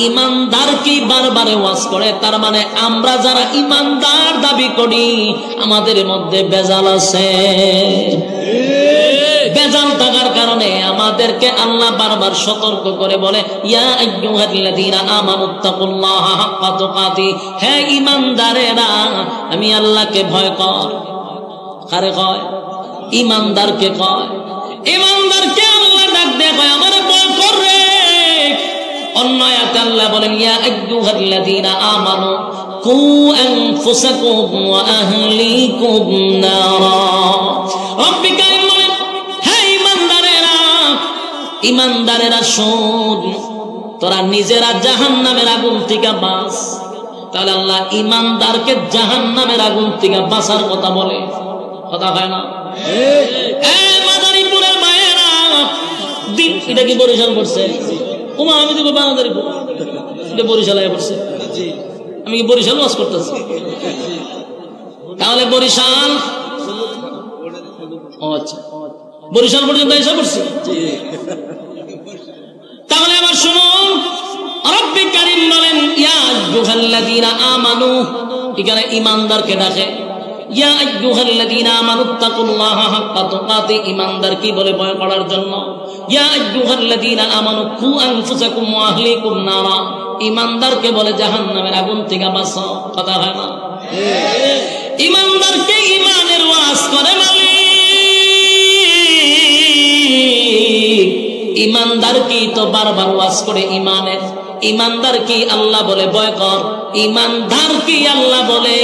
ইমানদারকে বারবার ওয়াজ করে, তার মানে আমরা যারা ইমানদার দাবি করি আমাদের মধ্যে বেজাল আছে। বেজাল থাকার কারণে আমাদেরকে আল্লাহ বারবার সতর্ক করে বলে, ইয়া আইয়ুহাল্লাযীনা আমানুত্তাকুল্লাহা হাক্কা তুকাতি, হে ঈমানদারেরা আমি আল্লাহকে ভয় কর। কারে কয়? ঈমানদারকে কয়। ঈমানদারকে আল্লাহ ডাক দেয়, কয় আমারে ভয় কর রে। অন্য আয়াতে আল্লাহ বলেন, ইয়া আইয়ুহাল্লাযীনা আমানু কু আনফুসাকুম ওয়া আহলিকুম নারা। রব্বি কারীম বলেন, হে ঈমানদারেরা, ঈমানদারেরা শোন, তোরা নিজেরা জাহান্নামের আগুন থেকে বাঁচ। তাহলে আল্লাহ ঈমানদারকে জাহান্নামের আগুন থেকে বাঁচার কথা বলে, কথা হয় না? মাদারীপুরের মায়েরা দিন, এটা কি বরিশাল পড়ছে? ওমা আমি তো মাদারীপুর, এটা বরিশালে পড়ছে। আমি কি বরিশাল ওয়াজ করতেছি? তাহলে বরিশাল, আচ্ছা বরিশাল পর্যন্ত এসে পড়ছে। তাহলে আবার শুনুন, রব্বি কারীম বলেন, ইয়া আইয়ুহাল্লাযীনা আমানু, এখানে ঈমানদারকে ডাকে, ইয়া আইয়ুহাল্লাযীনা আমানুত্তাকুল্লাহা হাক্কা তুকাতি, ঈমানদার কি বলে ভয় করার জন্য। ইয়া আইয়ুহাল্লাযীনা আমানু কু আনফুসাকুম ওয়া আহলিকুম নারা, ঈমানদারকে বলে জাহান্নামের আগুন থেকে বাঁচো, কথা হয় না? ঈমানদারকে ঈমানের ওয়াজ করে মালিক। ঈমানদার কি তো বারবার ওয়াজ করে ঈমানের। ঈমানদার কি আল্লাহ বলে ভয় কর। ঈমানদার কি আল্লাহ বলে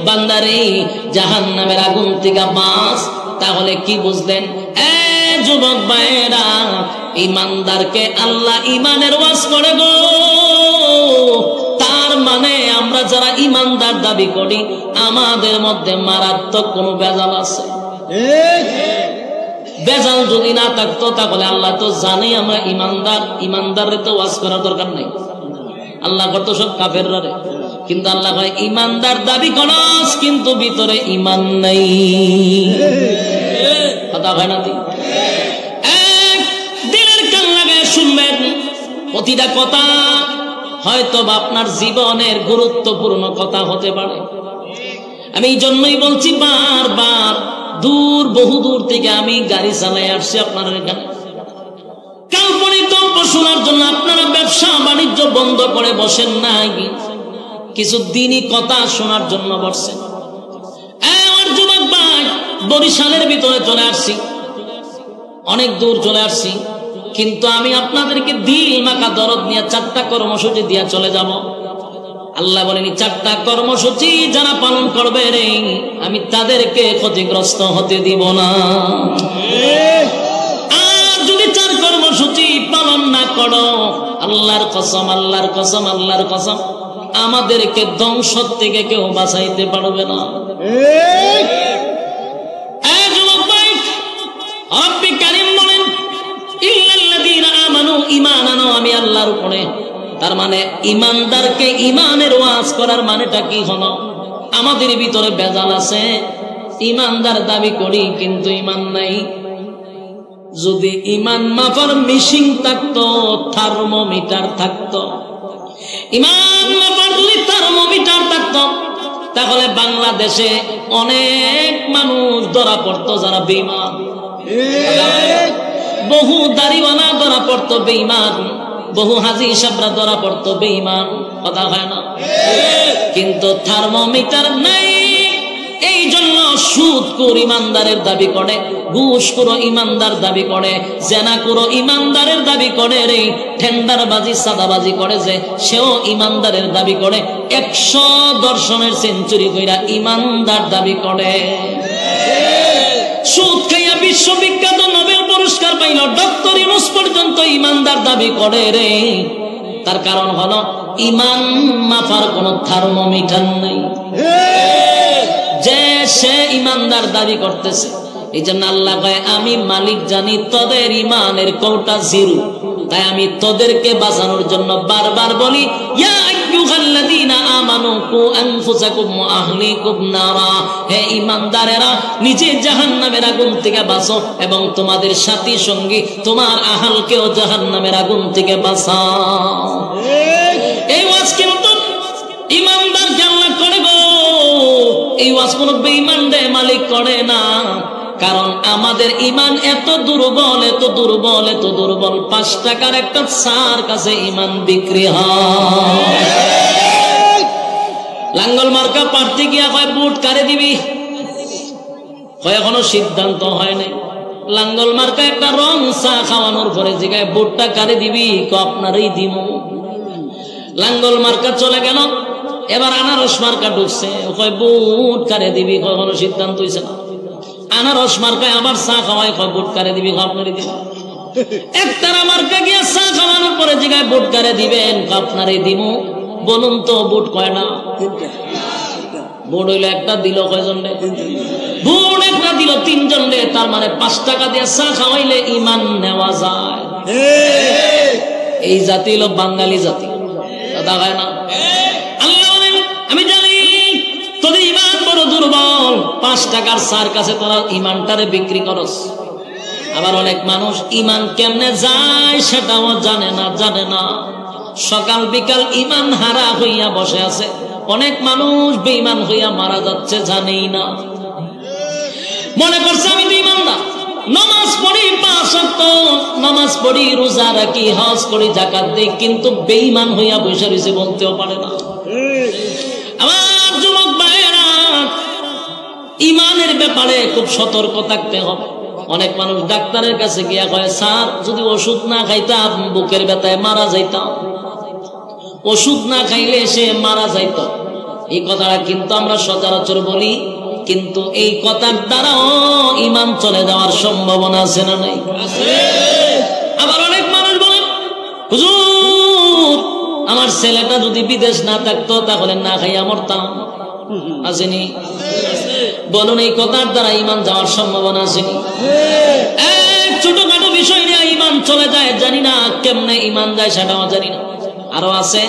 বান্দারে জাহান্নামের আগুন থেকে বাঁচ। তাহলে কি বুঝলেন এ যুবক ভাইরা, ঈমানদারকে আল্লাহ ঈমানের ওয়াজ করে গো। তার মানে আমরা যারা ঈমানদার দাবি করি আমাদের মধ্যে মারাত্মক কোন বেজাল আছে। বেজাল যদি না থাকতো তাহলে আল্লাহ তো জানে আমরা ঈমানদার। ঈমানদারে তো ওয়াজ করার দরকার নাই, আল্লাহ করতো সব কাফেররা রে। কিন্তু আল্লাহ কয় ঈমানদার দাবি করস কিন্তু ভিতরে ঈমান নাই, কথা হয় না? দিলের কান লাগায় শুনবেন, প্রতিটা কথা হয়তো আপনার জীবনের গুরুত্বপূর্ণ কথা হতে পারে। আমি এই জন্যই বলছি বারবার, দূর বহু দূর থেকে আমি গাড়ি চালাই আসছি আপনার এখানে। কাল্পনিক গল্প শোনার জন্য আপনারা ব্যবসা বাণিজ্য বন্ধ করে বসেন নাই, কিছু দিনই কথা শোনার জন্য বসছেন। আমার যুবক ভাই, বরিশালের ভিতরে চলে আসছি, অনেক দূর চলে আসছি, কিন্তু আমি আপনাদেরকে দিল মাখা দরদ নিয়ে 4টা কর্মসূচি দিয়ে চলে যাব। আল্লাহ বলেন, 4টা কর্মসূচি যারা পালন করবে রে আমি তাদেরকে ক্ষতিগ্রস্ত হতে দিব না। আর যদি 4 কর্মসূচি পালন না করো, আল্লাহর কসম, আল্লাহর কসম, আল্লাহর কসম, আমাদেরকে ধ্বংস থেকে কেউ বাঁচাইতে পারবে না। রব্বি কারীম বলেন, ইল্লাল্লাযীনা আমানু, ঈমান আনো আমি আল্লাহর উপরে। তার মানে ঈমানদারকে ঈমানের ওয়াজ করার মানেটা কি হলো? আমাদের ভিতরে বেজাল আছে, ঈমানদার দাবি করি কিন্তু ঈমান নাই। যদি ঈমান মাপার মেশিন থাকতো, থার্মোমিটার থাকতো, ঈমান মাপার যদি থার্মোমিটার থাকতো, তাহলে বাংলাদেশে অনেক মানুষ ধরা পড়তো যারা বেঈমান। বহু দাড়িওয়ালা ধরা পড়তো বেঈমান, বহু হাজী সাহেবরা ধরা পড়তো বেঈমান, কথা হয় না? কিন্তু থার্মোমিটার নাই। এই জন্য সুদখোর ঈমানদারের দাবি করে, ঘুষখোর ঈমানদার দাবি করে, জেনাখোর ঈমানদারের দাবি করে রে, টেন্ডারবাজি সাদাবাজি করে যে সেও ঈমানদারের দাবি করে, 100 দর্শনের সেঞ্চুরি কইরা ঈমানদার দাবি করে। সুদ খাইয়া বিশ্ববিখ্যাত নোবেল পুরস্কার পাইল ডক্টর ইউনূস পর্যন্ত ঈমানদার দাবি করে রে। তার কারণ হলো ঈমান মাপার কোন থার্মোমিটার নাই, যে সে ঈমানদার দাবি করতেছে। এই জন্য আল্লাহ কয়, আমি মালিক জানি তোদের ঈমানের কোটা 0, তাই আমি তোদেরকে বাঁচানোর জন্য বারবার বলি, ইয়া আইয়ুহাল্লাযীনা আমানু কু আনফুসাকুম ওয়া আহলিকুম নারা, হে ঈমানদারেরা নিজে জাহান্নামের আগুন থেকে বাঁচো এবং তোমাদের সাথী সঙ্গী তোমার আহলকেও জাহান্নামের আগুন থেকে বাঁচাও। বেঈমান রে মালিক করে না, কারণ আমাদের ইমান এত দুর্বল, এত দুর্বল, এত দুর্বল। 5 টাকার একটা চার কাছে ইমান বিক্রি হয়। লাঙ্গল মার্কা প্রার্থী গিয়া কয় বুট কারে দিবি, কয় এখনো সিদ্ধান্ত হয় নাই। লাঙ্গল মার্কা একটা রং চা খাওয়ানোর পরে জিগায় বুটটা কারে দিবি, আপনারই দিব। লাঙ্গল মার্কা চলে গেল, এবার আনারস মার্কা ঢুকছে, কয় বুট কারে দিবি, কয় কোনো সিদ্ধান্ত হইছে না। আনারস মার্কায় আবার চা খাওয়ায়, কয় বুট কারে দিবি, আপনারই দিব। একতারা মার্কা গিয়া চা খাওয়ানোর পরে জিগায় বুট কারে দিবেন, আপনারই দিব। বলুন তো বুট কয় না? বুট হইলো একটা, দিল কয়জন রে? বুট একটা দিল 3 জন রে। তার মানে 5 টাকা দিয়ে চা খাওয়াইলে ইমান নেওয়া যায়। এই জাতি হলো বাঙালি জাতি, কথা হয় না? আল্লাহ বলেন আমি জানি তোদের ইমান বড় দুর্বল, 5 টাকার চার কাছে তোরা ইমানটারে বিক্রি করস। আবার অনেক মানুষ ইমান কেমনে যায় সেটাও জানে না। সকাল বিকাল ইমান হারা হইয়া বসে আছে। অনেক মানুষ বেঈমান হইয়া মারা যাচ্ছে, জানেই না। মনে করছে আমি তো ইমানদার, নামাজ পড়ি 5 ওয়াক্ত নামাজ পড়ি, রোজা রাখি, হজ করি, যাকাত দেই, কিন্তু বেঈমান হইয়া বসে রয়েছে, বলতেও পারে না। আমার যুবক ভাইয়েরা, ইমানের ব্যাপারে খুব সতর্ক থাকতে হবে। অনেক মানুষ ডাক্তারের কাছে গিয়া কয় স্যার যদি ওষুধ না খাইতাম বুকের ব্যথায় মারা যাইতাম, ওষুধ না খাইলে সে মারা যাইত। এই কথাটা কিন্তু আমরা সচরাচর বলি, কিন্তু এই কথার দ্বারাও ইমান চলে যাওয়ার সম্ভাবনা আছে না নাই? আবার অনেক মানুষ বলেন হুজুর আমার ছেলেটা যদি বিদেশ না থাকতো তাহলে না খাইয়া মরতাম, আসেনি? বলুন এই কথার দ্বারা ইমান যাওয়ার সম্ভাবনা আসেনি? এক ছোটখাটো বিষয় নিয়ে ইমান চলে যায়, জানি না কেমনে ইমান যায় সেটাও জানি না। আরো আছে।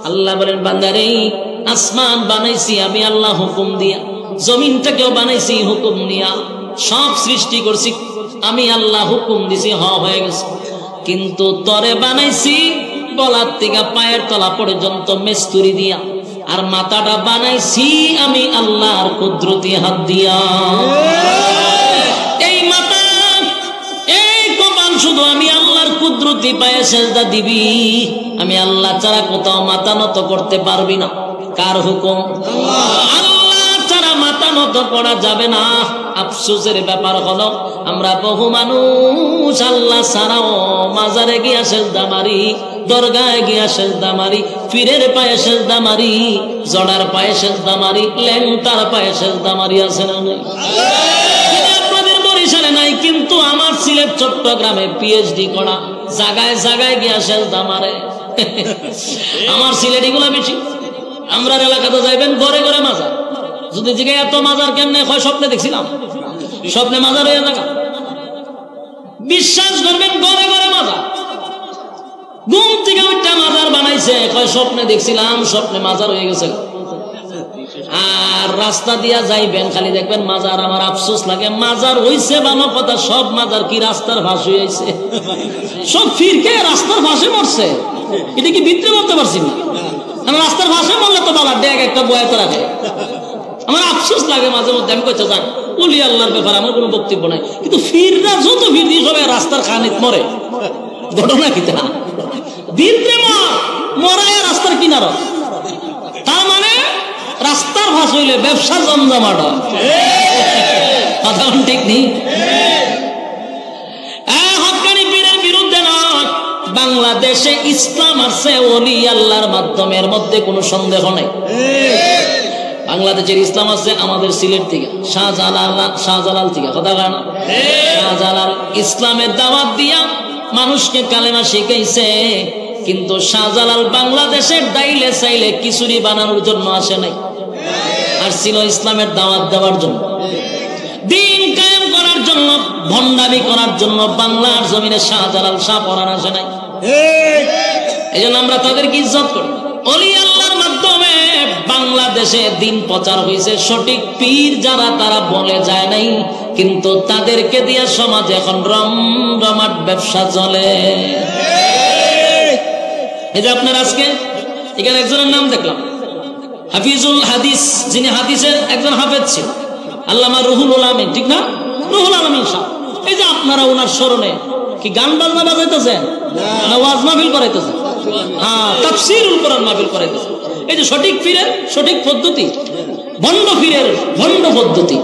আল্লাহ বলেন বান্দারে আসমান বানাইছি আমি আল্লাহ হুকুম দিয়া, জমিনটাকেও বানাইছি হুকুম দিয়া, সব সৃষ্টি করছি আমি আল্লাহ হুকুম দিছি, হয়ে গেছে। কিন্তু তরে বানাইছি গলার থেকে পায়ের তলা পর্যন্ত মেস্তুরি দিয়া, আর মাথাটা বানাইছি আমি আল্লাহর কুদরতি হাত দিয়া। এই মাথা এই কপাল শুধু আমি আল্লাহর কুদরতি পায়ে সেজদা দিবি, আমি আল্লাহ ছাড়া কোথাও মাথা নত করতে পারবি না। কার হুকুম? আল্লাহ ছাড়া মাথা নত করা যাবে না। আফসোসের ব্যাপার হলো আমরা বহু মানুষ আল্লাহ ছাড়াও মাজারে গিয়া সেজদা মারি, দরগায় গিয়া সেজদা মারি, পীরের পায়ে সেজদা মারি, জড়ার পায়ে সেজদা মারি, ল্যাংটার পায়ে সেজদা মারি, আছে না নাই? আপনাদের বরিশালে নাই, কিন্তু আমার সিলেট চট্টগ্রামে পিএইচডি করা জায়গায় জায়গায় গিয়া সেজদা মারে। আমার সিলেট এগুলা বেশি। আমরা এলাকাতে যাইবেন ঘরে ঘরে মাজার, যদি জিগায় এত মাজার কেমনে হয়, স্বপ্নে দেখছিলাম, স্বপ্নে মাজার হয়ে থাকা। বিশ্বাস করবেন ঘরে ঘরে মাজার, ঘুম থেকে উঠটা মাজার বানাইছে, কয় স্বপ্নে দেখছিলাম, স্বপ্নে মাজার হয়ে গেছে। আর রাস্তা দিয়া যাইবেন খালি দেখবেন মাজার। আমার আফসোস লাগে, মাজার হইছে ভালো কথা, সব মাজার কি রাস্তার ভাসে হয়েছে, সব ফিরকে রাস্তার ভাসে মরছে। এটা কি ভিতরে বলতে পারছি না, রাস্তার ভাসে মরলে তো বাবা ডেক একটা বয়াতে রাখে। আমার আফসোস লাগে মাঝে মধ্যে, আমি কইতে যাক বলি আল্লাহর ব্যাপারে আমার কোনো বক্তব্য নাই, কিন্তু ফিররা যত ফির দিয়ে সবাই রাস্তার খানিত মরে। ঘটনা কি তা ভিতরে মরায় রাস্তার কিনার, তার মানে রাস্তার ভাস হইলে ব্যবসা জমজমাট হয়। কথা ঠিক নেই? হক্কানি পীরের বিরুদ্ধে নয়, বাংলাদেশে ইসলাম আছে ওলি আল্লাহর মাধ্যমের মধ্যে কোনো সন্দেহ নেই। বাংলাদেশের ইসলাম আছে আমাদের সিলেট থেকে, শাহজালাল থেকে, কথা বলে না? শাহজালাল ইসলামের দাওয়াত দিয়া মানুষকে কালেমা শিখাইছে, কিন্তু শাহজালাল বাংলাদেশের ডাইলে চাইলে খিচুড়ি বানানোর জন্য আসে নাই, আর ছিল ইসলামের দাওয়াত দেওয়ার জন্য, দিন কায়েম করার জন্য, ভণ্ডামি করার জন্য। বাংলার জমিনে শাহজালাল শাহ পরান আসে নাই। এই জন্য আমরা তাদেরকে ইজ্জত করি। ওলি আল্লাহর মাধ্যমে বাংলাদেশে দিন প্রচার হয়েছে, সঠিক পীর যারা তারা বলে যায় নাই, কিন্তু তাদেরকে দিয়ে সমাজে এখন রমরমাট ব্যবসা চলে। এই যে আপনার আজকে এখানে একজনের নাম দেখলাম, হাফিজুল হাদিস, যিনি হাদিসের একজন হাফেজ ছিল, আল্লামা রুহুল আমিন, ঠিক না? রুহুল আমিন সাহেব, এই যে আপনারা ওনার স্মরণে কি গান বাজনা বাজাইতেছেন না ওয়াজ মাহফিল করাইতেছেন? হ্যাঁ, তাফসীরুল কোরআন মাহফিল করাইতেছেন। এই যে সঠিক পীরের সঠিক পদ্ধতি, ভণ্ড পীরের ভণ্ড পদ্ধতি।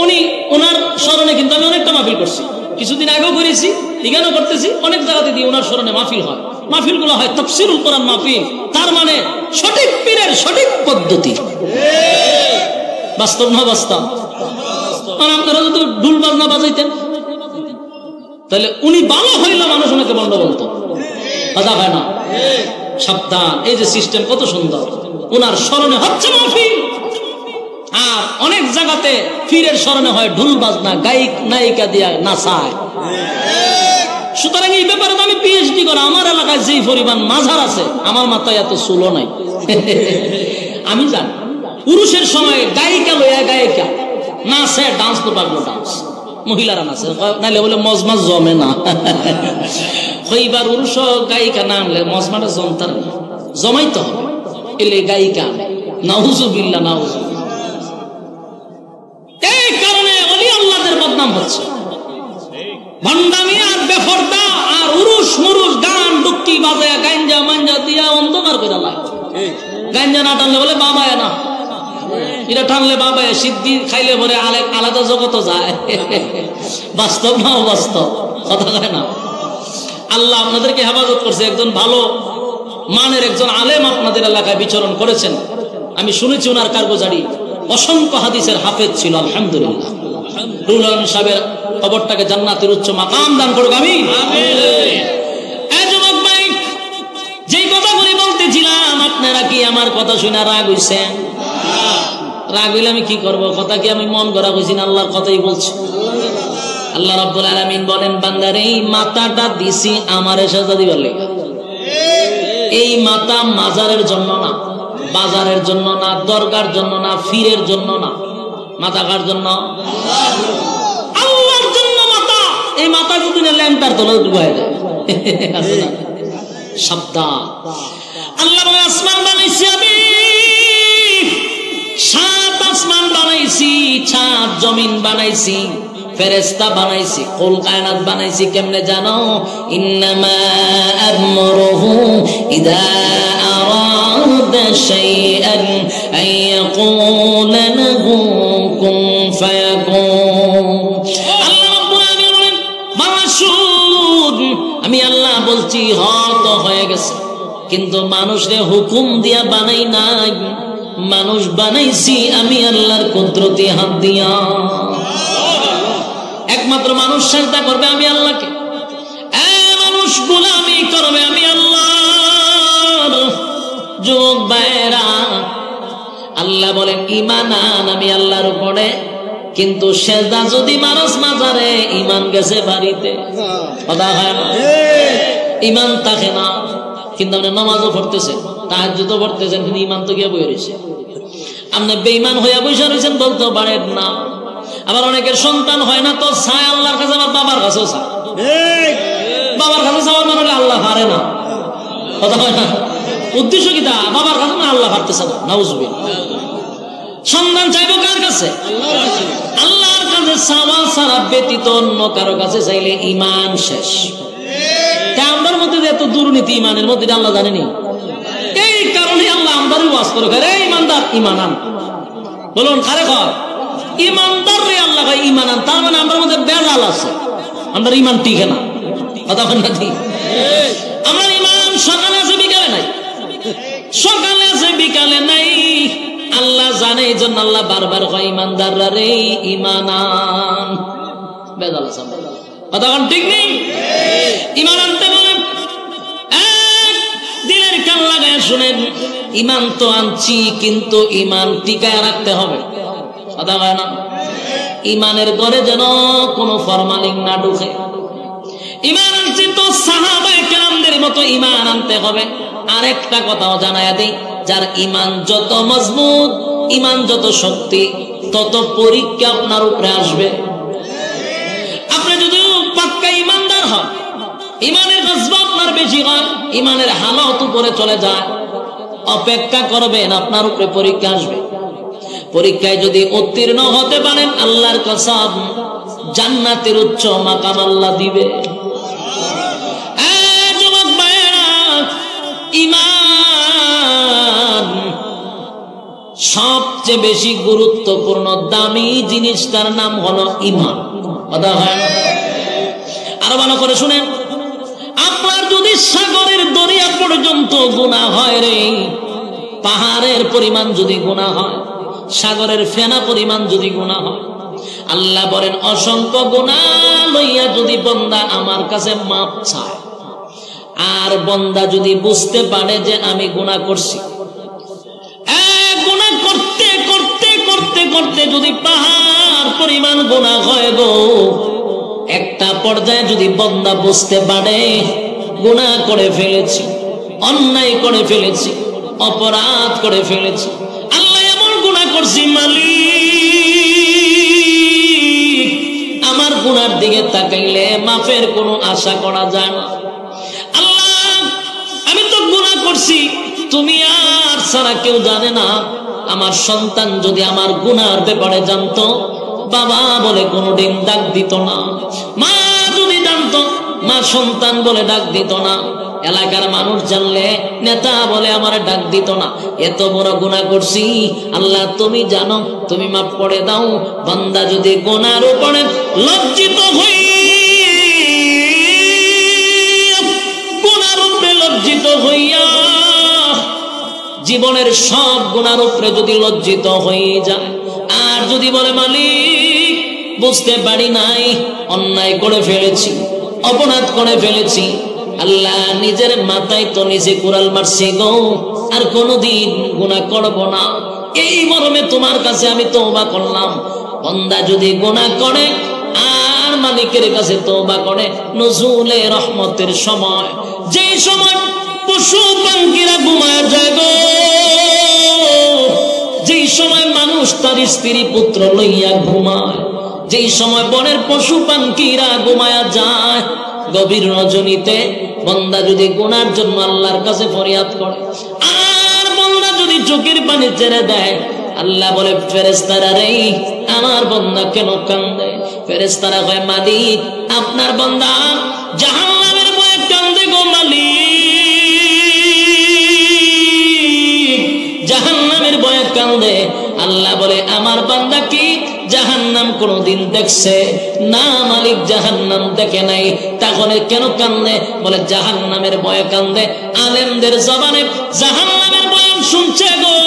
উনি ওনার স্মরণে কিন্তু আমি অনেকটা মাহফিল করছি, কিছুদিন আগেও করেছি, এখানেও করতেছি, অনেক জায়গাতে দিয়ে ওনার স্মরণে মাহফিল হয়। মাহফিলগুলো হয় তাফসীরুল কোরআন মাহফিল, তার মানে সঠিক পীরের সঠিক পদ্ধতি। বাস্তব না বাস্তব? আপনারা যদি ঢুল বাজনা বাজাইতেন তাহলে উনি ভালো হইলে মানুষ ওনাকে বন্ধ বলতো, কথা হয় না? সাবধান, এই যে সিস্টেম কত সুন্দর, ওনার স্মরণে হচ্ছে মাহফিল। আর অনেক জায়গাতে পীরের স্মরণে হয় ঢুল বাজনা, গায়ক নায়িকা দিয়া নাচায়। সুতরাং এই ব্যাপারে আমি পিএইচডি করা, আমার এলাকায় যেই পরিমাণ মাঝার আছে, আমার মাথায় এত চুলও নাই। আমি জানি পুরুষের সময় গায়িকা লইয়া গায়িকা নাচে, ডান্স তো পারবো, ডান্স মহিলারা নাচে, নাইলে বলে মজমা জমে না। এইবার পুরুষ গায়িকা না আনলে মজমাটা জমতার জমাইতে হবে, এলে গায়িকা নাউজুবিল্লাহ, নাউজুবিল্লাহ। এই কারণে ওলি আল্লাহদের বদনাম হচ্ছে, ভণ্ডামি আর বেফরদা আর উরুস মুরুস গান ডুক্কি বাজায়া গাঞ্জা মাঞ্জা দিয়া অন্ধকার করে লাগে। গাঞ্জা না টানলে বলে বাবা না, এটা টানলে বাবা, সিদ্ধি খাইলে পরে আলাদা জগত যায়। বাস্তব না অবাস্তব? কথা কয় না? আল্লাহ আপনাদেরকে হেফাজত করছে, একজন ভালো মানের একজন আলেম আপনাদের এলাকায় বিচরণ করেছেন, আমি শুনেছি ওনার কারগুজারি অসংখ্য হাদিসের হাফেজ ছিল। আলহামদুলিল্লাহ, রুহুল আমিন সাহেবের কবরটাকে জান্নাতের উচ্চ মাকাম দান করুক, আমিন। এই যুবক ভাই, যেই কথাগুলি বলতেছিলাম, আপনারা কি আমার কথা শুনে রাগ হইছেন? রাগ হইলে আমি কি করব? কথা কি আমি মন গড়া কইছি না আল্লাহর কথাই বলছি? আল্লাহ রাব্বুল আলামিন বলেন, বান্দার এই মাথাটা দিছি আমারে সাজা দিবার লাগা। এই মাথা মাজারের জন্য না, বাজারের জন্য না, দরগার জন্য না, ফিরের জন্য না, মাথা কার জন্য? আল্লাহর জন্য মাথা। এই মাথা যদি ল্যাংটার তলে ডুবাই দেয়, সাবধান। আল্লাহ বলে, আসমান বানাইছি আমি, 7 আসমান বানাইছি, 7 জমিন বানাইছি, ফেরেশতা বানাইছি, কুল কায়নাত বানাইছি। কেমনে জানো? ইন্নামা আমরুহু ইযা আরাদা শাইআন আইয়াকুলা লাহু কুন ফায়াকুন। আল্লাহ রাব্বুল আলামিন বলেন, মাসুদ, আমি আল্লাহ বলছি হ তো হয়ে গেছে, কিন্তু মানুষরে হুকুম দিয়া বানাই নাই, মানুষ বানাইছি আমি আল্লাহর কুদরতি হাত দিয়া। একমাত্র মানুষ সাজদা করবে আমি আল্লাহকে, মানুষ গোলামি করবে আমি আল্লাহর। যুবক ভাইরা, আল্লাহ বলেন ঈমান আন আমি আল্লাহর উপরে, কিন্তু সেজদা যদি মারস মাজারে, ঈমান গেছে বাড়িতে। কথা হয় না? ঈমান থাকে না, কিন্তু আপনি নামাজও পড়তেছেন, তাহাজ্জুদও পড়তেছেন, কিন্তু ঈমান তো গিয়ে বই রয়েছে। আপনি বেঈমান হইয়া বসে রয়েছেন, বলতেও পারেন না। আবার অনেকের সন্তান হয় না তো চায় আল্লাহর কাছে, আবার বাবার কাছেও চায়। বাবার কাছে চাওয়ার মানে আল্লাহ পারে না, কথা হয় না? উদ্দেশ্য কি তা? বাবার কাছে না, আল্লাহ পারতেছে না, নাউজুবিল্লাহ। সন্তান চাইবো কার কাছে? আল্লাহর কাছে চাওয়া ছাড়া ব্যতীত অন্য কারো কাছে চাইলে ঈমান শেষ। তাই আমরার মধ্যে এত দুর্নীতি ঈমানের মধ্যে, আল্লাহ জানেনি। এই কারণে আল্লাহ আমদারই ওয়াজ করে, রে ঈমানদার ঈমান আন। বলুন খারে কর ঈমানদার রে আল্লাহ ভাই ঈমান আন। তার মানে আমার মধ্যে বেজাল আছে, আমরা ঈমান টিকে না, কথা বল না? ঠিক, আমরা ঈমান সকালে আছে বিকালে নাই, সকালে আছে বিকালে নাই। আল্লাহ জানে, এই জন্য আল্লাহ বারবার কয় ঈমানদাররা রে ঈমান আন। বেজাল আছে, কথা বল ঠিক নেই? ঈমান আনতে বলেন, দিলের কান লাগায় শুনেন, ঈমান তো আনছি, কিন্তু ঈমান টিকায় রাখতে হবে, কথা হয় না? ঈমানের ঘরে যেন কোনো ফরমালিন না ঢুকে। ঈমান আনছি তো সাহাবায়ে কেরামদের মতো ঈমান আনতে হবে। আরেকটা কথাও জানায়া দেই, যার ঈমান যত মজবুত, ঈমান যত শক্তি, তত পরীক্ষা আপনার উপরে আসবে। আপনি যদি পাক্কা ঈমানদার হন, ঈমানের গজবা আপনার বেশি হয়, ঈমানের হালত উপরে চলে যায়, অপেক্ষা করবেন, আপনার উপরে পরীক্ষা আসবে। পরীক্ষায় যদি উত্তীর্ণ হতে পারেন, আল্লাহর কসম জান্নাতের উচ্চ মাকাম আল্লাহ দিবে। যুবক ভাইয়েরা, ঈমান সবচেয়ে বেশি গুরুত্বপূর্ণ দামি জিনিস, তার নাম হলো ঈমান। কথা হয় না? আরো ভালো করে শুনেন, আপনার যদি সাগরের দরিয়া পর্যন্ত গুনাহ হয় রে, পাহাড়ের পরিমাণ যদি গুনাহ হয়, সাগরের ফেনা পরিমাণ যদি গুনাহ হয়, আল্লাহ বলেন অসংখ্য গুনাহ লইয়া যদি বান্দা আমার কাছে মাপ চায়, আর বান্দা যদি বুঝতে পারে যে আমি গুনাহ করছি, গুনাহ করতে করতে করতে করতে যদি পাহাড় পরিমাণ গুনাহ হয় গো, একটা পর্যায়ে যদি বান্দা বুঝতে পারে গুনাহ করে ফেলেছি, অন্যায় করে ফেলেছি, অপরাধ করে ফেলেছি, আল্লাহ এমন গুনাহ করছি মালিক, আমার গুনার দিকে তাকাইলে মাফের কোনো আশা করা যায় না। আল্লাহ আমি তো গুনাহ করছি, তুমি আর ছাড়া কেউ জানে না। আমার সন্তান যদি আমার গুনার ব্যাপারে জানতো, বাবা বলে কোনোদিন ডাক দিত না, মা যদি জানতো, মা সন্তান বলে ডাক দিত না, এলাকার মানুষ জানলে নেতা বলে আমার ডাক দিত না। এত বড় গুনাহ করছি, আল্লাহ তুমি জানো, তুমি মাফ করে দাও। বান্দা যদি গুনার উপরে লজ্জিত হই, গুনার উপরে লজ্জিত হইয়া জীবনের সব গুনার উপরে যদি লজ্জিত হয়ে যায়, আর যদি বলে মালিক বুঝতে পারি নাই, অন্যায় করে ফেলেছি, অপরাধ করে ফেলেছি, আল্লাহ নিজের মাথায় তো নিজে কুড়াল মারছি গো, আর কোনদিন গুনাহ করব না, এই মর্মে তোমার কাছে আমি তওবা করলাম। বান্দা যদি গুনাহ করে আর মালিকের কাছে তওবা করে, নজুলে রহমতের সময়, যে সময় পশু পাখিরা ঘুমায় যায় গো, যেই সময় মানুষ তার স্ত্রী পুত্র লইয়া ঘুমায়, যেই সময় বনের পশু পাখিরা ঘুমায়া যায়, গভীর রজনীতে বান্দা যদি গুনার জন্য আল্লাহর কাছে ফরিয়াদ করে, আর বান্দা যদি চোখের পানি ছেড়ে দেয়, আল্লাহ বলে ফেরেশতারা রে আমার বান্দা কেন কান্দে? ফেরেশতারা কয় মালিক আপনার বান্দা জাহান্নামের ভয়ে কান্দে গো মালিক, জাহান্নামের ভয়ে কান্দে। আল্লাহ বলে আমার বান্দা কি জাহান্নাম কোনদিন দেখছে? না মালিক, জাহান্নাম দেখে নাই। তাহলে কেন কান্দে? বলে জাহান্নামের ভয়ে কান্দে। আলেমদের জবানে জাহান্নামের বয়ান শুনছে গো,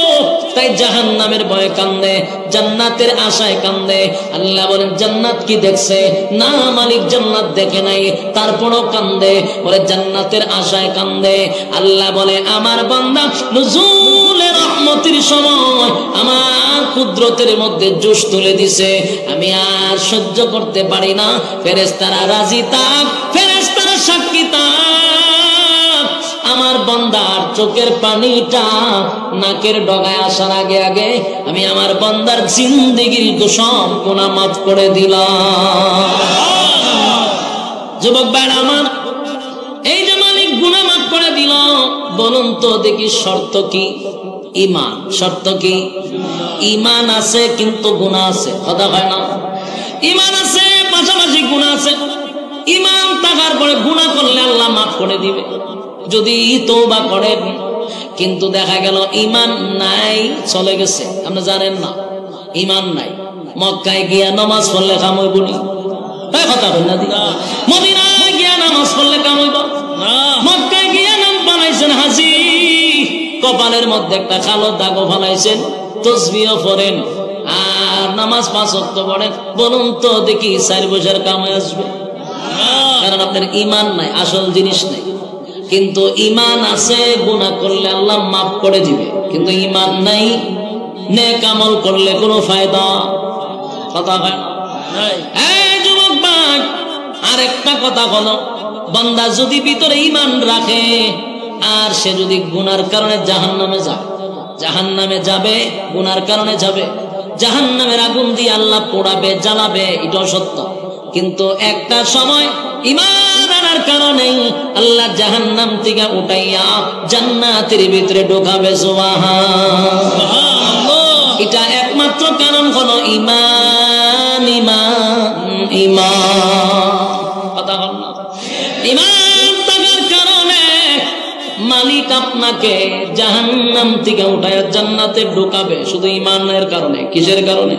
তাই জাহান্নামের ভয়ে কান্দে, জান্নাতের আশায় কান্দে। আল্লাহ বলেন জান্নাত কি দেখছে? না মালিক, জান্নাত দেখে নাই, তারপরও কান্দে। বলে জান্নাতের আশায় কান্দে। আল্লাহ বলে আমার বান্দা নুজুলে রহমতের সময় আমার কুদরতের মধ্যে জোশ তুলে দিছে, আমি আর সহ্য করতে পারি না। ফেরেশতারা রাজি থাক, ফেরেশতারা সাক্ষী থাক, আমার বান্দার চোখের পানিটা নাকের ডগায় আসার আগে আগে আমি আমার বান্দার জিন্দেগির সব গুনাহ মাফ করে দিলাম। যুবক ভাই আমার, এই যে মালিক গুনাহ মাফ করে দিল, বলুন তো দেখি শর্ত কি? ঈমান। শর্ত কি? ঈমান আছে কিন্তু গুনাহ আছে, কথা হয় না? ঈমান আছে পাশাপাশি গুনাহ আছে। ঈমান থাকার পরে গুনাহ করলে আল্লাহ মাফ করে দিবে যদি তওবা করেন, কিন্তু দেখা গেল ঈমান নাই, চলে গেছে। আপনি জানেন না ঈমান নাই, মক্কায় গিয়া নামাজ পড়লে কাম হইব নি? কথা বল না, মদিনায় গিয়া নামাজ পড়লে কাম হইব? মক্কায় গিয়া নাম বানাইছেন হাজি, কপালের মধ্যে একটা কালো দাগও ফালাইছেন, তাসবিহও পড়েন আর নামাজ 5 ওয়াক্ত পড়েন, বলুন তো দেখি 4 বছর কামে আসবে? কারণ আপনার ঈমান নাই, আসল জিনিস নাই। কিন্তু ঈমান আছে, গুনাহ করলে আল্লাহ মাফ করে দিবে, কিন্তু ঈমান নাই, নেক আমল করলে কোনো ফায়দা, কথা হয় না। এই যুবক ভাই, আরেকটা কথা হলো, বান্দা যদি ভিতরে ঈমান রাখে আর সে যদি গুনার কারণে জাহান্নামে যায়, জাহান্নামে যাবে, গুনার কারণে যাবে, জাহান্নামের আগুন দিয়ে আল্লাহ পোড়াবে, জ্বালাবে, এটাও সত্য। কিন্তু একটা সময় ঈমান আনার কারণে আল্লাহ জাহান্নাম থেকে উঠাইয়া জান্নাতের ভিতরে ঢোকাবে। সুবহানাল্লাহ। এটা একমাত্র কারণ হলো ঈমান, ঈমান, ঈমান। কথা বল না। ঈমান থাকার কারণে মালিক আপনাকে জাহান্নাম থেকে উঠাইয়া জান্নাতে ঢোকাবে, শুধু ঈমানের কারণে। কিসের কারণে?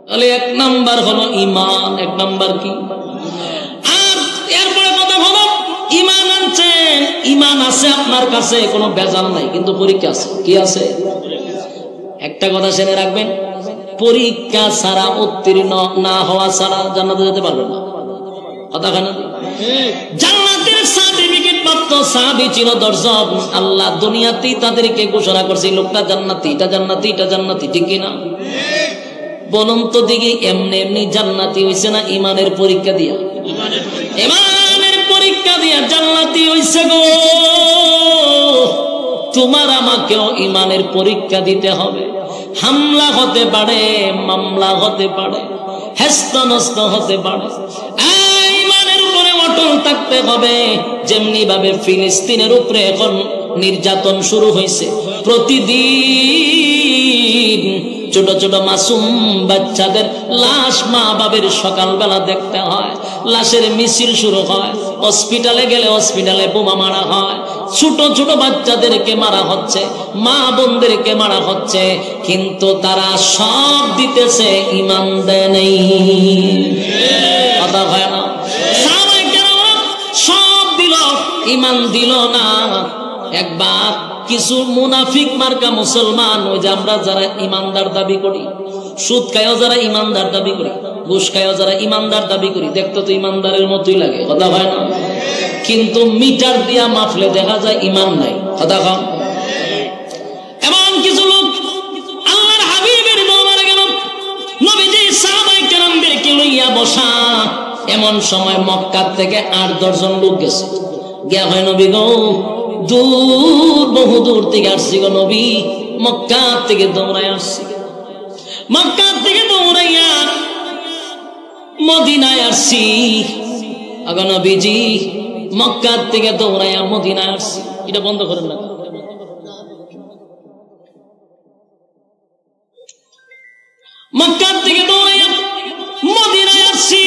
তাহলে এক নাম্বার হলো ঈমান। এক নাম্বার কি? আর এরপরে কথা হলো ঈমান আনছেন, ঈমান আছে আপনার কাছে, কোনো ভেজাল নাই, কিন্তু পরীক্ষা আছে। কি আছে? একটা কথা শুনে রাখবেন, পরীক্ষা ছাড়া, উত্তীর্ণ না হওয়া ছাড়া জান্নাতে যেতে পারবেন না। কথা কেন? জান্নাতের সার্টিফিকেট প্রাপ্ত সাহাবী ছিল 10 জন। আল্লাহ দুনিয়াতেই তাদেরকে ঘোষণা করছে লোকটা জান্নাতি, এটা জান্নাতি, এটা জান্নাতি। ঠিক কিনা বলুন তো দেখি? এমনি এমনি জান্নাতি হইছে না ঈমানের পরীক্ষা দিয়া? ঈমানের পরীক্ষা দিয়া জান্নাতি হইছে গো। তোমার আমাকেও ঈমানের পরীক্ষা দিতে হবে। হামলা হতে পারে, মামলা হতে পারে, হেস্তনস্ত হতে পারে, ঈমানের উপরে অটল থাকতে হবে। যেমনি ভাবে ফিলিস্তিনের উপরে এখন নির্যাতন শুরু হয়েছে, প্রতিদিন ছোট ছোট মাসুম বাচ্চাদের লাশ মা বাবের সকালবেলা দেখতে হয়, লাশের মিছিল শুরু হয়, হসপিটালে গেলে হসপিটালে বোমা মারা হয়, ছোট ছোট বাচ্চাদেরকে মারা হচ্ছে, মা বোনদেরকে মারা হচ্ছে, কিন্তু তারা সব দিতেছে, ঈমান দেয় নেই। কথা হয় না? সব দিল, ঈমান দিল না। একবার কিছু মুনাফিক মার্কা মুসলমান, ওই যে আমরা যারা ইমানদার দাবি করি, সুদ খায়ও যারা ইমানদার দাবি করি, ঘুষ খায়ও যারা ইমানদার দাবি করি, দেখতে তো ইমানদারের মতোই লাগে। কথা হয় না? কিন্তু মিটার দিয়া মাপলে দেখা যায় ঈমান নাই। কথা কম। এমন কিছু লোক আল্লাহর হাবিবের দরবারে গেল, নবীজি সাহাবায়ে কেরামদেরকে লইয়া বসা। এমন সময় মক্কা থেকে 8-10 জন লোক গেছে। গিয়া হয় নবী গো, দূর, বহু দূর থেকে আসছি গো নবী, মক্কা থেকে দৌড়াই আসছি, মক্কা থেকে দৌড়াইয়া মদিনায় আসছি। আগো নবীজি, মক্কা থেকে দৌড়াইয়া মদিনায় আসছি। এটা বন্ধ করেন না। মক্কা থেকে দৌড়াইয়া মদিনায় আসছি।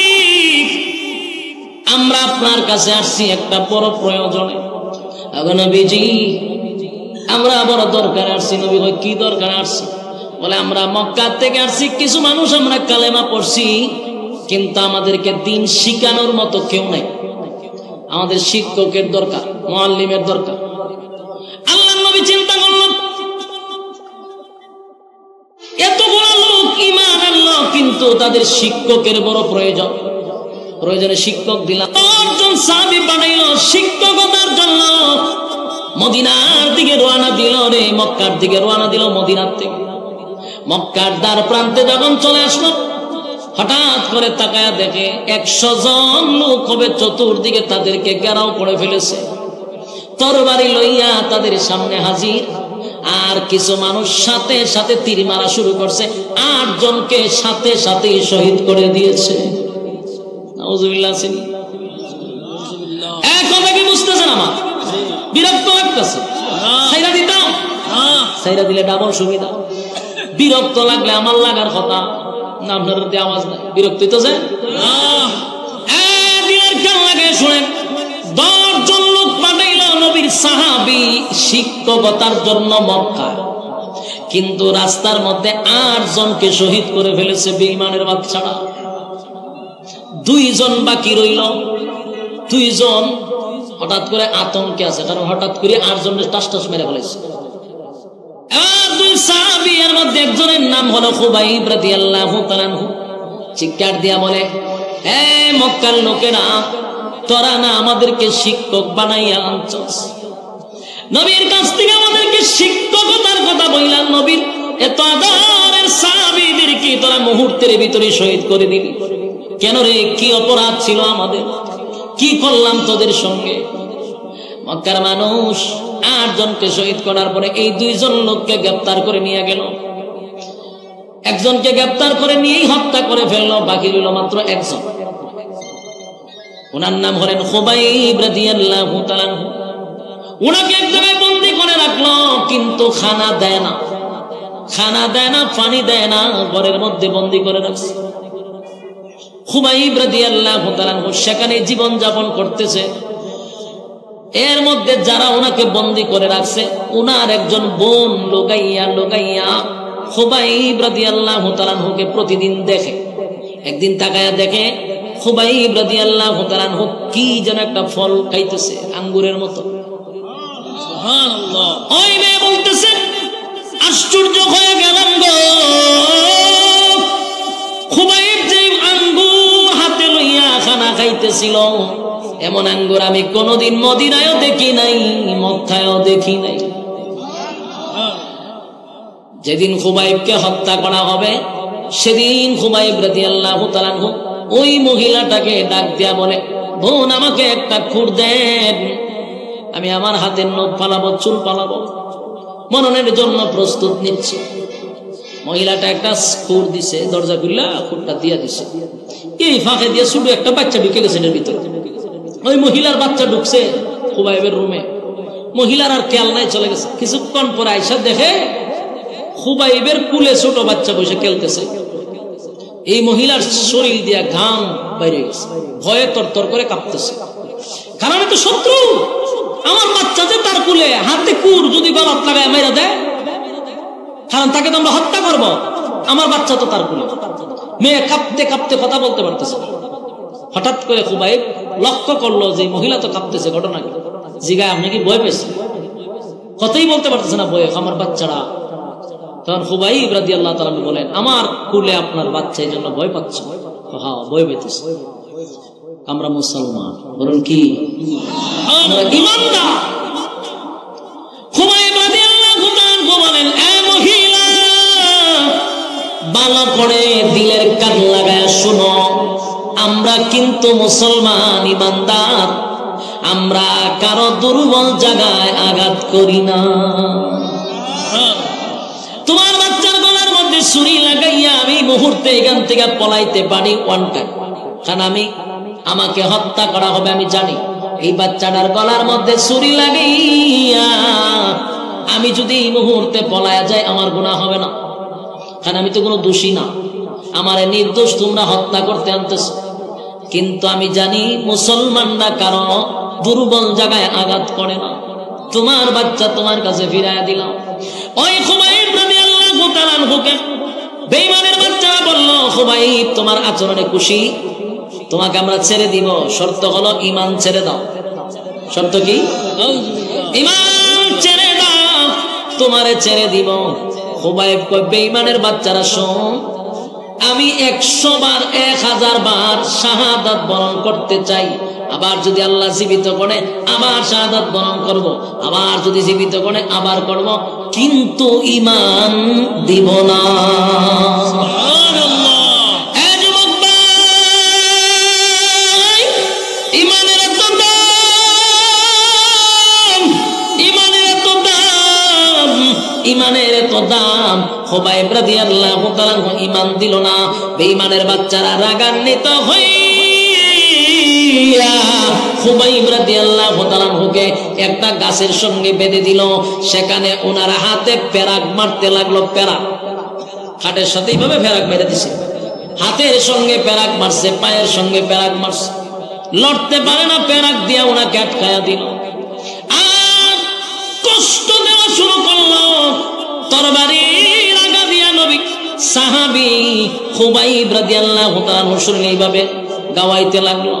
আমরা আপনার কাছে আসছি একটা বড় প্রয়োজনে। আগো নবীজি, আমরা বড় দরকার আসছি। নবী কই, কি দরকার আসছি? বলে, আমরা মক্কা থেকে আসছি, কিছু মানুষ আমরা কালেমা পড়ছি, কিন্তু আমাদেরকে দিন শিখানোর মতো কেউ নাই। আমাদের শিক্ষকের দরকার, মুআল্লিমের দরকার। আল্লাহর নবী চিন্তা করলেন, এতগুলো লোক ঈমান আনলো, কিন্তু তাদের শিক্ষকের বড় প্রয়োজন। প্রয়োজনে শিক্ষক দিলাম। 10 জন সাহাবী বানাইলো শিক্ষকতার জন্য। মদিনার দিকে রওনা দিল রে, মক্কার দিকে রওনা দিল মদিনার থেকে। মক্কার দ্বার প্রান্তে যখন চলে আসলো, হঠাৎ করে তাকায়া দেখে 100 জন লোক হবে চতুর্দিকে তাদেরকে ঘেরাও করে ফেলেছে, তরবারি লইয়া তাদের সামনে হাজির। আর কিছু মানুষ সাথে সাথে তীর মারা শুরু করছে। 8 জনকে সাথে সাথে শহীদ করে দিয়েছে। নাউজুবিল্লাহ। কথা কি বুঝতেছেন? আমার বিরক্ত লাগতেছে। সাইরা দিতাম, সাইরা দিলে ডাবল সুবিধা। বিরক্ত লাগলে আমার লাগার কথা না, আপনার আওয়াজ নাই, বিরক্ত হইতেছে। দিনের খেয়াল লাগে শুনেন, 10 জন লোক পাঠাইল নবীর সাহাবী শিক্ষকতার জন্য মক্কায়, কিন্তু রাস্তার মধ্যে 8 জনকে শহীদ করে ফেলেছে বেঈমানের বাচ্চারা। 2 জন বাকি রইল। 2 জন হঠাৎ করে আতঙ্কে আছে, কারণ হঠাৎ করে 8 জনের টাস টাস মেরে ফেলেছে। 2 সাহাবী, এর মধ্যে একজনের নাম হলো খুবাইব রাদিয়াল্লাহু তাআলা আনহু। চিৎকার দিয়া বলে, হে মক্কার লোকেরা, তোরা না আমাদেরকে শিক্ষক বানাইয়া আনছস, নবীর কাছ থেকে আমাদেরকে শিক্ষকতার কথা বললাম, নবীর এত আদরের সাহাবীদেরকে তোরা মুহূর্তের ভিতরে শহীদ করে দিলি কেন রে? কি অপরাধ ছিল আমাদের? কি করলাম তোদের সঙ্গে? মক্কার মানুষ 8 জনকে শহীদ করার পরে এই 2 জন লোককে গ্রেফতার করে নিয়ে গেল। একজনকে গ্রেফতার করে নিয়েই হত্যা করে ফেললো, বাকি রইল মাত্র 1 জন। ওনার নাম হলেন খুবাইব রাদিয়াল্লাহু তাআলা। ওনাকে এক জায়গায় বন্দি করে রাখলো, কিন্তু খানা দেয় না, খানা দেয় না, পানি দেয় না, ঘরের মধ্যে বন্দি করে রাখছে। খুবাইব রাদিয়াল্লাহু তাআলা সেখানে জীবন যাপন করতেছে। এর মধ্যে যারা ওনাকে বন্দি করে রাখছে, ওনার একজন বোন লুকাইয়া খুবাইব রাদিয়াল্লাহু তাআলাকে প্রতিদিন দেখে। একদিন তাকায়া দেখে খুবাইব রাদিয়াল্লাহু তাআলা কি যেন একটা ফল খাইতেছে, আঙ্গুরের মতো। সুবহানাল্লাহ। ওই মেয়ে বলতেছে, আশ্চর্য হয়ে গেলাম গো, খুবাইব যে আঙ্গুর হাতে লইয়া খানা খাইতেছিল, এমন আঙ্গুর আমি কোনদিন মদিনায়ও দেখি নাই, মক্কায়ও দেখি নাই। যেদিন খুবাইবকে হত্যা করা হবে, সেদিন খুবাইব রাদিয়াল্লাহু তাআলা ওই মহিলাটাকে ডাক দিয়া বলে, বোন আমাকে একটা খুর দেন, আমি আমার হাতের নখ পালাবো, চুল পালাবো, মরণের জন্য প্রস্তুত নিচ্ছি। মহিলাটা একটা খুর দিছে, দরজা খুললা খুরটা দিয়া দিছে। এই ফাঁকে দিয়ে শুধু একটা বাচ্চা ঢুকে গেছে এর ভিতরে। ওই মহিলার বাচ্চা ঢুকছে খুবাইবের রুমে, মহিলার আর খেয়াল নাই, চলে গেছে। কিছুক্ষণ পরে আইসা দেখে খুবাইবের কুলে ছোট বাচ্চা বসে খেলতেছে। এই মহিলার শরীর দিয়া ঘাম বাইরে গেছে, ভয়ে তরতর করে কাঁপতেছে, কারণ তো শত্রু। আমার বাচ্চা যে তার কুলে, হাতে কুর যদি গলাত লাগায় মেরে দেয়, কারণ তাকে তো আমরা হত্যা করবো, আমার বাচ্চা তো তার কুলে। মেয়ে কাঁপতে কাঁপতে কথা বলতে পারতেছে। হঠাৎ করে খুবাইব লক্ষ্য করলো যে মহিলা তো কাঁপতেছে, ঘটনা কি? জিগায়, আপনি কি ভয় পেয়েছে? কথাই বলতে পারতেছে না ভয়ে, আমার বাচ্চারা। তখন খুবাইব রাদিয়াল্লাহু তাআলা বলেন, আমার কুলে আপনার বাচ্চা এই জন্য ভয় পাচ্ছে। হ্যাঁ, ভয় পেতেছে। আমরা মুসলমান, বলুন কি আমরা ঈমানদার। খুবাইব রাদিয়াল্লাহু তাআলা বলেন, এ মহিলা, ভালো করে দিলের কান লাগায় শুনো, আমরা কিন্তু মুসলমান ঈমানদার, আমরা কারো দুর্বল জায়গায় আঘাত করি না। তোমার বাচ্চার গলার মধ্যে ছুরি লাগাইয়া আমি মুহূর্তে এখান থেকে পলাইতে পারি ওয়ান টাইম, কারণ আমাকে হত্যা করা হবে আমি জানি। এই বাচ্চাটার গলার মধ্যে ছুরি লাগাইয়া আমি যদি এই মুহূর্তে পলায়া যাই, আমার গুনাহ হবে না, কারণ আমি তো কোনো দোষী না, আমার নির্দোষ তোমরা হত্যা করতে আনতেছ। কিন্তু আমি জানি মুসলমানরা কারো দুর্বল জায়গায় আঘাত করে না। তোমার বাচ্চা তোমার কাছে ফিরাইয়া দিলাম। ওই খুবাইব রাদিয়াল্লাহু তাআলা আনহুকে বেঈমানের বাচ্চারা বলল, খুবাইব তোমার আচরণে খুশি, তোমাকে আমরা ছেড়ে দিব, শর্ত হলো ঈমান ছেড়ে দাও। শর্ত কি? ঈমান ছেড়ে দাও, তোমারে ছেড়ে দিব। খুবাইব কয়, বেঈমানের বাচ্চারা শোন, আমি 100 বার 1000 বার শাহাদাত বরণ করতে চাই, আবার যদি আল্লাহ জীবিত করে আবার শাহাদাত বরণ করব, আবার যদি জীবিত করে আবার করব, কিন্তু ঈমান দিব না। সুবহানাল্লাহ। এই যুবক ভাই, ঈমানের এত দাম, ঈমানের এত দাম, ঈমানের এত দাম। খুবাইব রাদিয়াল্লাহু তাআলা ঈমান দিল না। বেঈমানের বাচ্চারা রাগান্বিত হইয়া খুবাইব রাদিয়াল্লাহু তাআলাকে একটা গাছের সঙ্গে বেঁধে দিল। সেখানে ওনারা হাতে পেরাক মারতে লাগলো। পেরাক খাটের সাথে এইভাবে পেরাক মেরে দিছে, হাতের সঙ্গে পেরাক মারছে, পায়ের সঙ্গে পেরাক মারছে, লড়তে পারে না, পেরাক দিয়া ওনাকে আটকায়া দিল। আর কষ্ট দেওয়া শুরু করলো, তরবারি লাগা দিয়া নবী সাহাবী খুবাইব রাদিয়াল্লাহু তাআলা শরীর এইভাবে গাওয়াইতে লাগলো,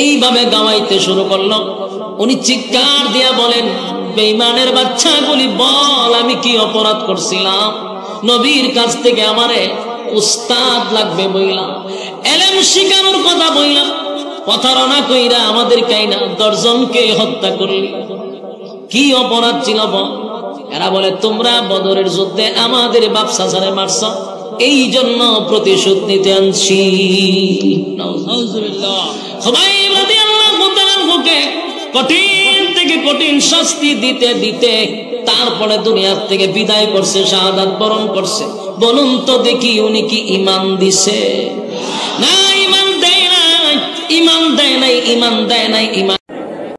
এইভাবে গাওয়াইতে শুরু করলো। উনি চিৎকার দিয়া বলেন, বেঈমানের বাচ্চাগুলি বল, আমি কি অপরাধ করছিলাম? নবীর কাছ থেকে আমারে উস্তাদ লাগবে বইলাম, এলেম শিখানোর কথা বইলাম, প্রতারণা কইরা আমাদের কাইনা 10 জনকে হত্যা করলি, কি অপরাধ ছিল বল? এরা বলে, তোমরা বদরের যুদ্ধে আমাদের বাপ চাচারে মারছ, এই জন্য প্রতিশোধ নিতে আনছি। খুবাইব রাদিয়াল্লাহু তাআলাকে কঠিন থেকে কঠিন শাস্তি দিতে দিতে তারপরে দুনিয়া থেকে বিদায় করছে, শাহাদাত বরণ করছে। বলুন তো দেখি, উনি কি ঈমান দিছে? না, ঈমান দেয় না। ইমান দেয় নাই, ইমান দেয় নাই, ইমান